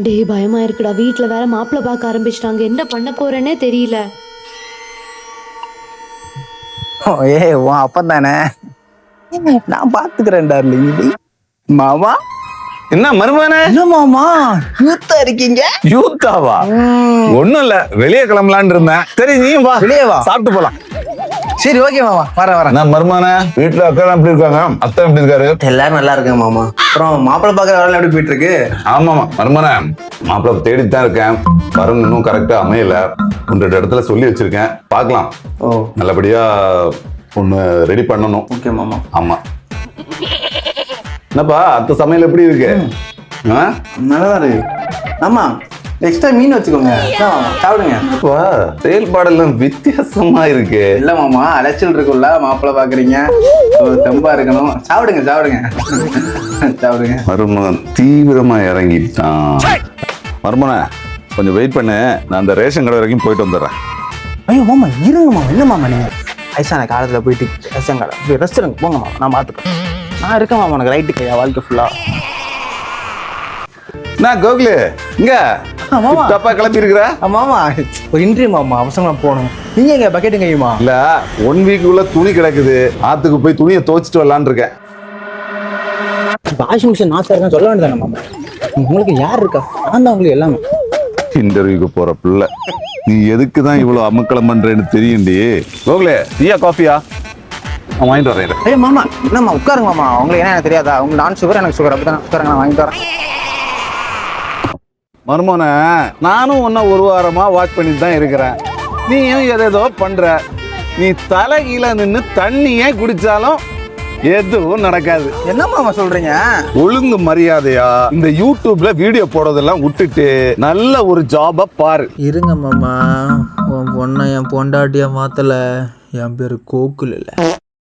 டேய் பயமா இருக்குடா, வீட்ல வேற மாப்பிள்ளை பார்க்க ஆரம்பிச்சிட்டாங்க. என்ன பண்ண போறேன்னே தெரியல. ஏய் உன் அப்பன் தானே, நான் பாத்துக்கிறேன் டார்லிங். மாமா என்ன மருமகனே? என்ன மாமா யூத்தா இருக்கீங்க? யூத்தாவா? ஒண்ணும் இல்ல, வெளியே கிளம்பலான்னு இருந்தேன். சரி நீயும் வா, வெளியே வா, சாப்பிட்டு போலாம். சரி ஓகே மாமா, வரேன். நான் மருமகனே, வீட்டுல அக்கா எப்படி இருக்காங்க, அத்தை எப்படி இருக்காரு? எல்லாரும் நல்லா இருக்காங்க மாமா. அப்புறம் மாப்பிள்ளை பார்க்குற வேலை எப்படி போயிட்டு இருக்கு? ஆமாமா மருமகனே, மாப்பிள்ளை தேடித்தான் இருக்கேன். வரணும் இன்னும் கரெக்டா அமையல. 1-2 இடத்துல சொல்லி வச்சிருக்கேன், பார்க்கலாம். ஓ நல்லபடியா ஒண்ணு ரெடி பண்ணணும். ஓகே மாமா. ஆமா. என்னப்பா அத்தை சமையல் எப்படி இருக்கு? நல்லதான் இருக்கு. ஆமா எக்ஸ்ட்ரா மீன் வச்சுக்கோங்க. என்ன மாமா சாப்பிடுங்க. செயல்பாடெல்லாம் வித்தியாசமா இருக்கு. இல்ல மாமா, அலைச்சல் இருக்குல்ல, மாப்பிள்ளை பாக்குறீங்க, தெம்பா இருக்கணும். சாப்பிடுங்க சாப்பிடுங்க. மருமகன் தீவிரமா இறங்கிட்டான். மருமகனே கொஞ்சம் வெயிட் பண்ணு, நான் அந்த ரேஷன் கடை வரைக்கும் போயிட்டு வந்துடுறேன். ஐயோ மாமா இருங்க மாமா. என்ன மாமா நீங்க வயசான காலத்துல போயிட்டு ரேஷன் கடை போய் ரெஸ்ட் எடுங்க போங்க மாமா, நான் பாத்துக்கிறேன். நான் இருக்கேன் மாமா, உனக்கு ரைட்டு கையா வாழ்க்கை ஃபுல்லா. நான் கோகுலு இங்க மாமா தப்பா கிளம்பி இருக்கிற? மாமா ஒரு இன்டர்வியூ மாமா, அவசரமா போகணும். நீங்க எங்க பக்கெட்டு கையுமா? இல்ல 1 வீக் உள்ள துணி கிடக்குது, ஆத்துக்கு போய் துணியை துவைச்சிட்டு வரலான்னு இருக்கேன். வாஷிங் மிஷின் நான் சார் சொல்ல வேண்டியதானே மாமா, உங்களுக்கு யார் இருக்கா? நான் தான் உங்களுக்கு எல்லாமே. இன்டர்வியூக்கு போற பிள்ளை, நீ எதுக்கு தான் இவ்வளவு அமக்களம் பண்றேன்னு தெரியும்டி. கோகுலே டீயா காஃபியா? நான் வாங்கிட்டு வரேன். ஐயோ மாமா என்னம்மா உட்காருங்க மாமா, உங்களுக்கு என்ன எனக்கு தெரியாதா? உங்களுக்கு நான் சுகர் எனக்கு சுகர், அப்படி தானே உட்காருங்க, நான் வாங்கிட்டு வரேன். மருமோனே நானும் ஒன்ன 1 வாரமா வாட்ச் பண்ணிட்டு தான் இருக்கிறேன். நீயும் எதேதோ பண்ற. நீ தலை கீழே நின்று தண்ணியே குடிச்சாலும் எதுவும் நடக்காது. என்ன மாமா சொல்றீங்க? ஒழுங்கு மரியாதையா இந்த யூடியூப்ல வீடியோ போடுறதெல்லாம் விட்டுட்டு நல்ல ஒரு ஜாப பாரு. இருங்க மாமா, உன் பொண்ணை என் பொண்டாட்டியா மாத்தல, என் பேரு கோகுல் இல்ல.